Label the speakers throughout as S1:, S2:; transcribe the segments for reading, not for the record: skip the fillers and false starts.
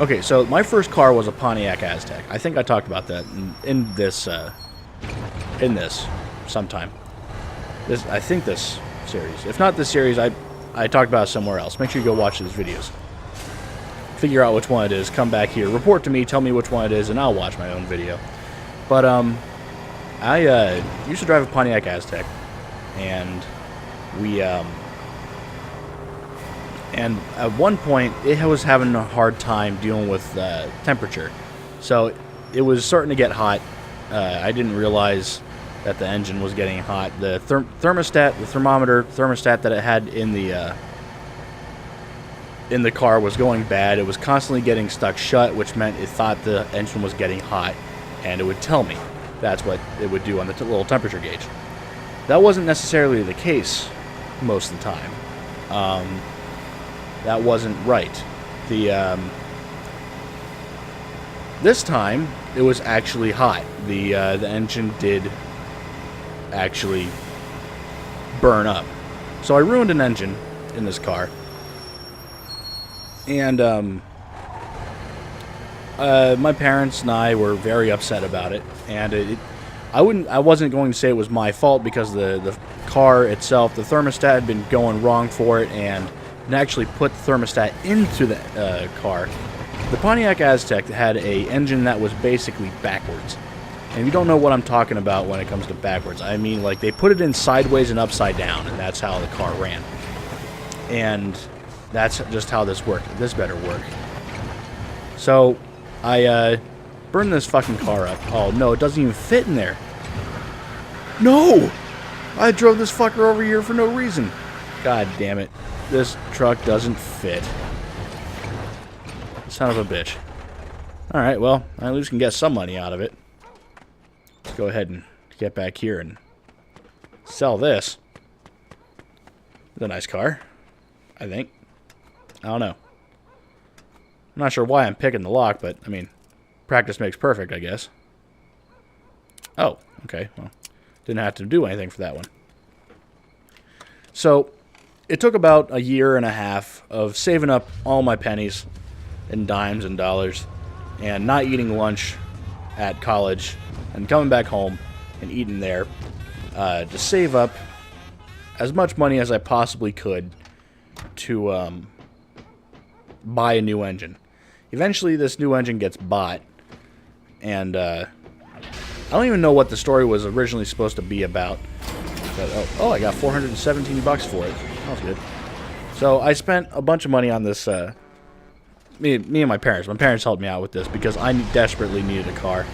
S1: Okay, so my first car was a Pontiac Aztec. I think I talked about that in this sometime. I think this series. If not this series, I talked about it somewhere else. Make sure you go watch those videos. Figure out which one it is. Come back here, report to me, tell me which one it is, and I'll watch my own video. But I used to drive a Pontiac Aztec, and we and at one point it was having a hard time dealing with temperature, so it was starting to get hot. I didn't realize that the engine was getting hot. The thermostat that it had in the car was going bad. It was constantly getting stuck shut, which meant it thought the engine was getting hot, and it would tell me. That's what it would do on the little temperature gauge. That wasn't necessarily the case most of the time. That wasn't right. This time it was actually hot. The engine did actually burn up. So I ruined an engine in this car, and my parents and I were very upset about it. And I wasn't going to say it was my fault, because the car itself, the thermostat had been going wrong for it, and actually put the thermostat into the car. The Pontiac Aztec had a engine that was basically backwards. And if you don't know what I'm talking about when it comes to backwards, I mean, like, they put it in sideways and upside down, and that's how the car ran. And that's just how this worked. This better work. So I burned this fucking car up. Oh no, it doesn't even fit in there. No! I drove this fucker over here for no reason. God damn it. This truck doesn't fit. Son of a bitch. Alright, well, I at least can get some money out of it. Let's go ahead and get back here and sell this. It's a nice car, I think. I don't know. I'm not sure why I'm picking the lock, but, I mean, practice makes perfect, I guess. Oh, okay, well, didn't have to do anything for that one. So, it took about a year and a half of saving up all my pennies and dimes and dollars and not eating lunch at college and coming back home and eating there to save up as much money as I possibly could to buy a new engine. Eventually, this new engine gets bought, and I don't even know what the story was originally supposed to be about. But, oh, I got $417 for it. That was good. So I spent a bunch of money on this. Me and my parents. My parents helped me out with this because I desperately needed a car,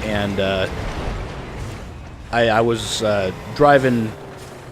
S1: and I was driving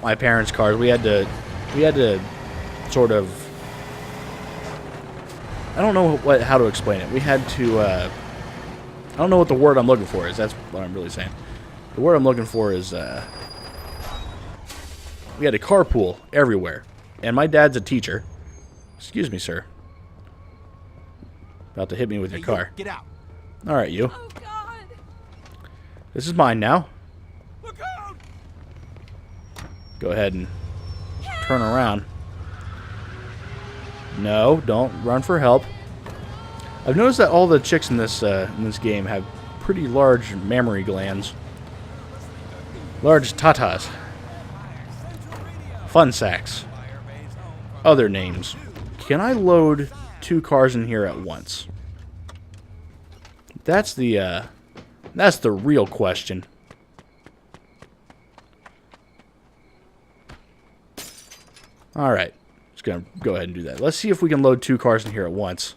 S1: my parents' cars. We had to sort of. I don't know how to explain it. We had to. I don't know what the word I'm looking for is. That's what I'm really saying. The word I'm looking for is. We had a carpool everywhere. And my dad's a teacher. Excuse me, sir. About to hit me with your car.
S2: Get out.
S1: Alright, you.
S3: Oh, God.
S1: This is mine now.
S2: Look out.
S1: Go ahead and turn around. No, don't run for help. I've noticed that all the chicks in this game have pretty large mammary glands. Large tatas. Fun sacks. Other names. Can I load 2 cars in here at once? That's the real question. Alright. Just gonna go ahead and do that. Let's see if we can load 2 cars in here at once.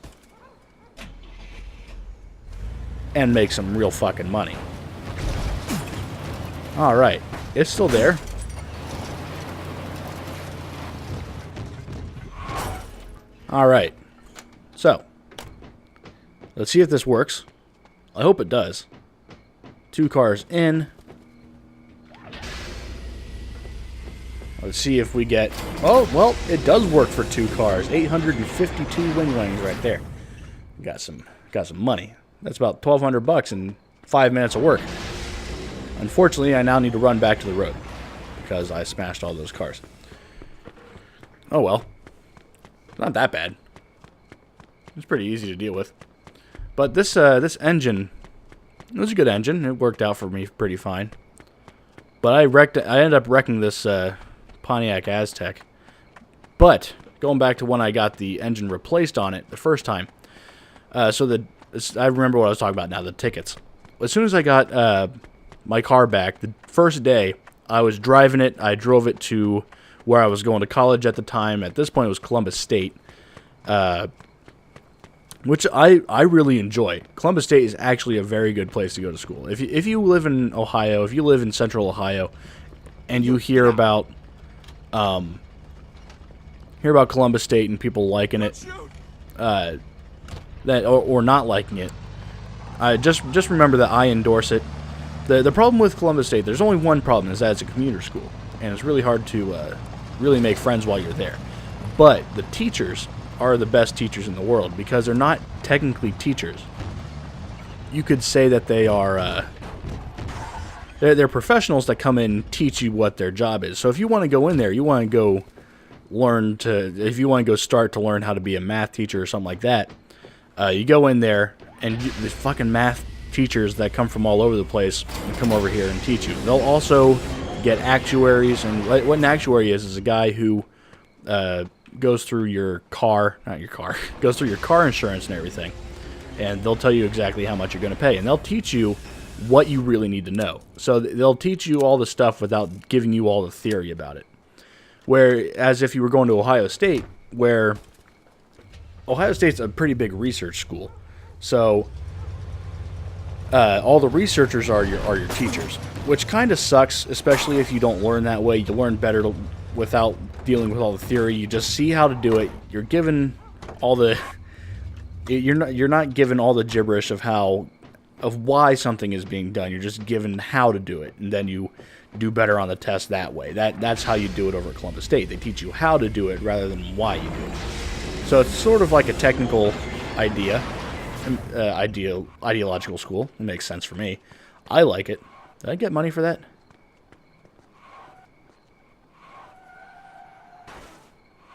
S1: And make some real fucking money. Alright. It's still there. Alright, so, let's see if this works. I hope it does. 2 cars in. Let's see if we get... Oh, well, it does work for 2 cars. 852 wing-wings right there. Got some money. That's about $1,200 in 5 minutes of work. Unfortunately, I now need to run back to the road because I smashed all those cars. Oh well. Not that bad. It's pretty easy to deal with. But this engine, it was a good engine. It worked out for me pretty fine. But I ended up wrecking this Pontiac Aztek. But going back to when I got the engine replaced on it the first time, I remember what I was talking about now, the tickets. As soon as I got my car back, the first day, I was driving it. I drove it to where I was going to college at the time. At this point, it was Columbus State, which I really enjoy. Columbus State is actually a very good place to go to school. If you live in Ohio, if you live in Central Ohio, and you hear about Columbus State and people liking it, or not liking it, just remember that I endorse it. The problem with Columbus State, there's only one problem, is that it's a commuter school, and it's really hard to really make friends while you're there. But the teachers are the best teachers in the world, because they're not technically teachers. You could say that they are they're professionals that come in and teach you what their job is. So if you want to go in there, you want to go if you want to go start to learn how to be a math teacher or something like that, you go in there, and the fucking math teachers that come from all over the place come over here and teach you. They'll also get actuaries, and what an actuary is a guy who goes through your car, goes through your car insurance and everything, and they'll tell you exactly how much you're going to pay, and they'll teach you what you really need to know. So they'll teach you all the stuff without giving you all the theory about it. Whereas if you were going to Ohio State, where Ohio State's a pretty big research school, so all the researchers are your teachers, which kind of sucks, especially if you don't learn that way. You learn better without dealing with all the theory. You just see how to do it. You're given all the you're not given all the gibberish of why something is being done. You're just given how to do it, and then you do better on the test that way. That's how you do it over at Columbus State. They teach you how to do it rather than why you do it. So it's sort of like a technical ideological school. It makes sense for me. I like it. Did I get money for that?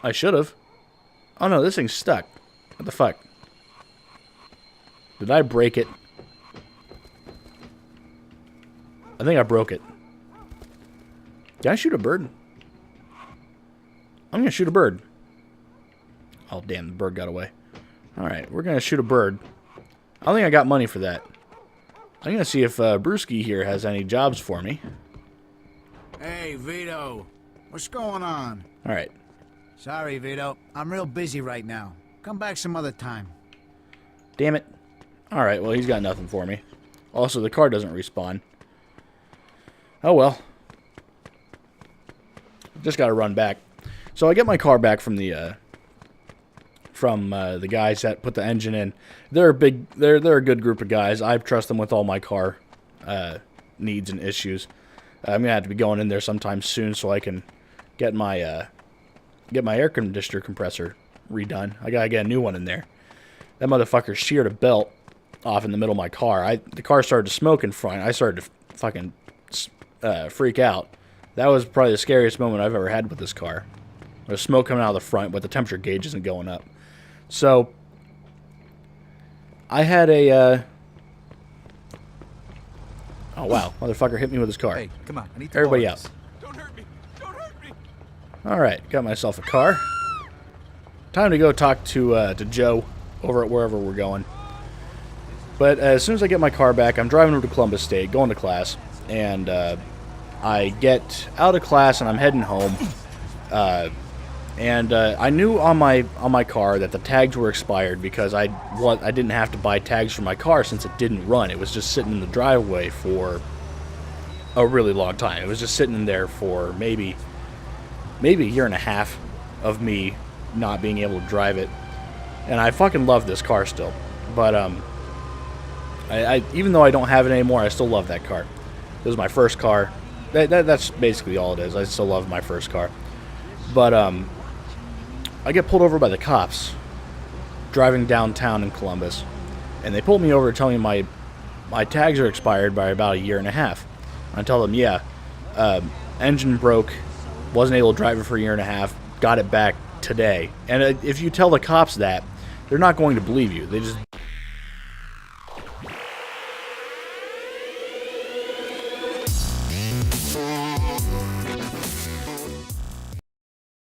S1: I should have. Oh no, this thing's stuck. What the fuck? Did I break it? I think I broke it. Did I shoot a bird? I'm gonna shoot a bird. Oh damn, the bird got away. Alright, we're gonna shoot a bird. I don't think I got money for that. I'm gonna see if Brewski here has any jobs for me.
S2: Hey, Vito. What's going on?
S1: Alright.
S2: Sorry, Vito. I'm real busy right now. Come back some other time.
S1: Damn it. Alright, well, he's got nothing for me. Also, the car doesn't respawn. Oh, well. Just gotta run back. So I get my car back from the guys that put the engine in. They're a good group of guys. I trust them with all my car needs and issues. I'm gonna have to be going in there sometime soon so I can get my air conditioner compressor redone. I gotta get a new one in there. That motherfucker sheared a belt off in the middle of my car. The car started to smoke in front. I started to fucking freak out. That was probably the scariest moment I've ever had with this car. There's smoke coming out of the front, but the temperature gauge isn't going up. So I had a oh wow, motherfucker hit me with his car.
S3: Hey, come on, I need to
S1: Everybody
S3: borrow
S1: out.
S3: this. Don't hurt me. Don't hurt me.
S1: Alright, got myself a car. Time to go talk to Joe over at wherever we're going. But as soon as I get my car back, I'm driving over to Columbus State, going to class, and I get out of class and I'm heading home. I knew on my car that the tags were expired because I didn't have to buy tags for my car since it didn't run. It was just sitting in the driveway for a really long time. It was just sitting in there for maybe a year and a half of me not being able to drive it. And I fucking love this car still. But I even though I don't have it anymore, I still love that car. It was my first car. That's basically all it is. I still love my first car. But I get pulled over by the cops driving downtown in Columbus, and they pulled me over telling me my tags are expired by about a year and a half. I tell them, yeah, engine broke, wasn't able to drive it for a year and a half, got it back today. And if you tell the cops that, they're not going to believe you. They just